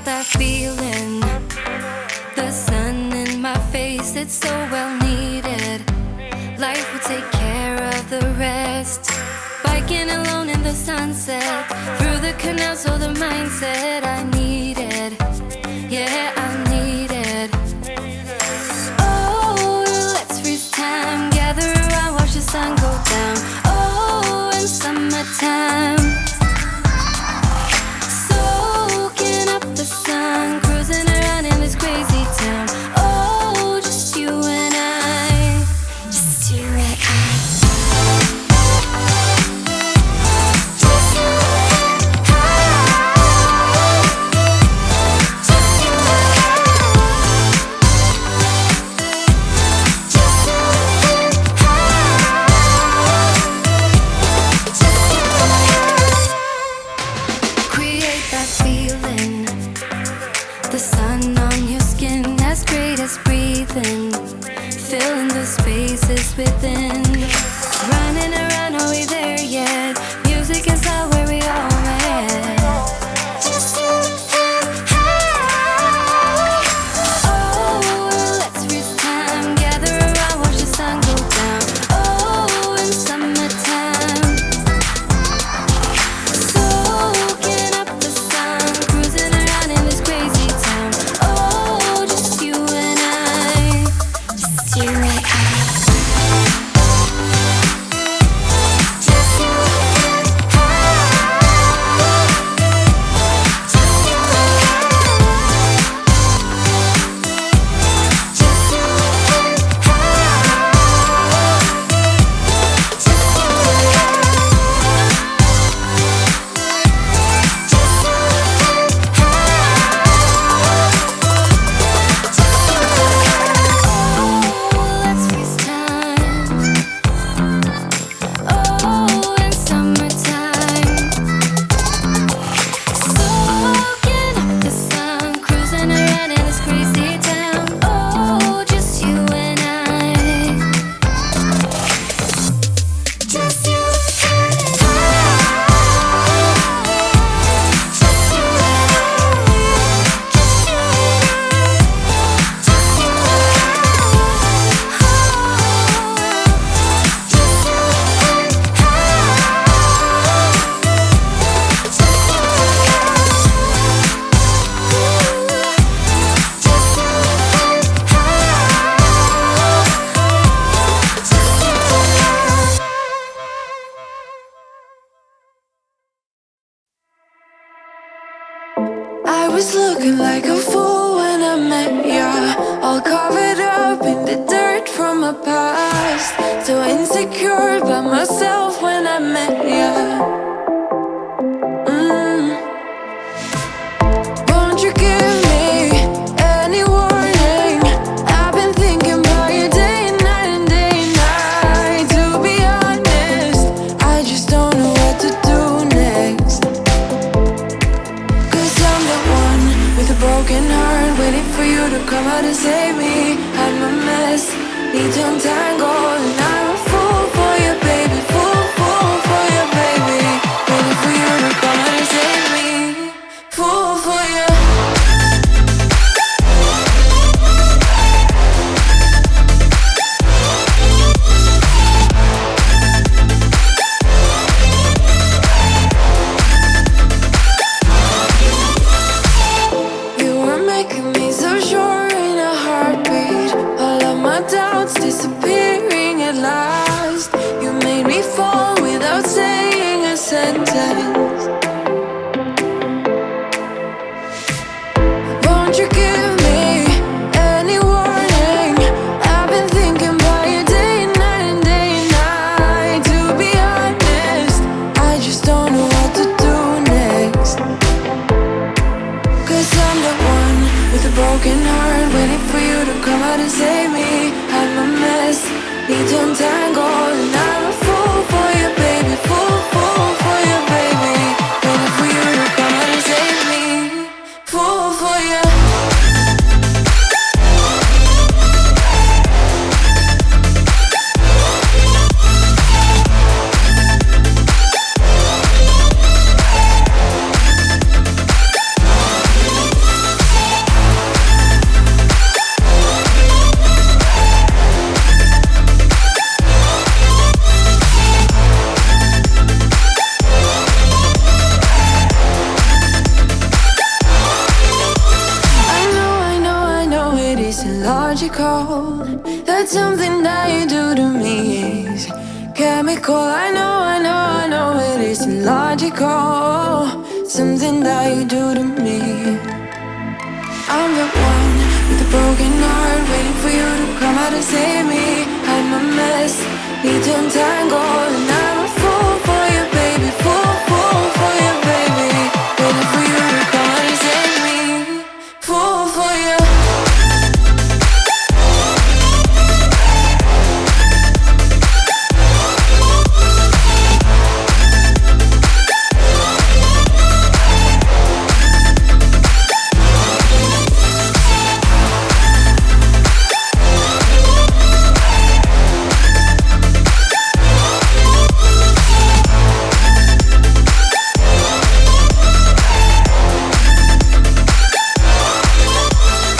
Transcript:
that feeling. The sun in my face, it's so well needed. Life will take care of the rest. Biking alone in the sunset, through the canals, so the mindset I needed. Yeah, I needed. Oh, let's freeze time, gather around, watch the sun go down. Oh, in summertime, soaking up the sun, cruising around in this crazy town. Oh, just you and I, just you and I. Filling the spaces within. Running around, are we there yet? Music is all where we all met. Just you and I. Oh, let's freeze time, gather around, watch the sun go down. Oh, in summertime, soaking up the sun, cruising around in this crazy town. Oh, just you and I. You and I. I was looking like a fool when I met ya, all covered up in the dirt from my past. So insecure by myself when I met ya. Won't you give me any warning? I've been thinking about you day and night and day and night. To be honest, I just don't know what to do next. With a broken heart, waiting for you to come out and save me. I'm a mess, need to untangle, and I'm a fool for you, baby. Fool for you, baby. Waiting for you to come out and save me. Fool for you. Disappearing at last. You made me fall without saying a sentence. Won't you give me any warning? I've been thinking about you day and night and day and night. To be honest, I just don't know what to do next. Cause I'm the one with a broken heart, waiting for you to come out and save me. I'm a mess, need to untangle, and I'm a fool for you, baby. Fool for you, baby. Waiting for you to come out and save me. Fool for you. it's something that you do to me is chemical. I know, I know, I know it isn't logical. Something that you do to me. I'm the one with a broken heart, waiting for you to come out and save me. I'm a mess, need to untangle, and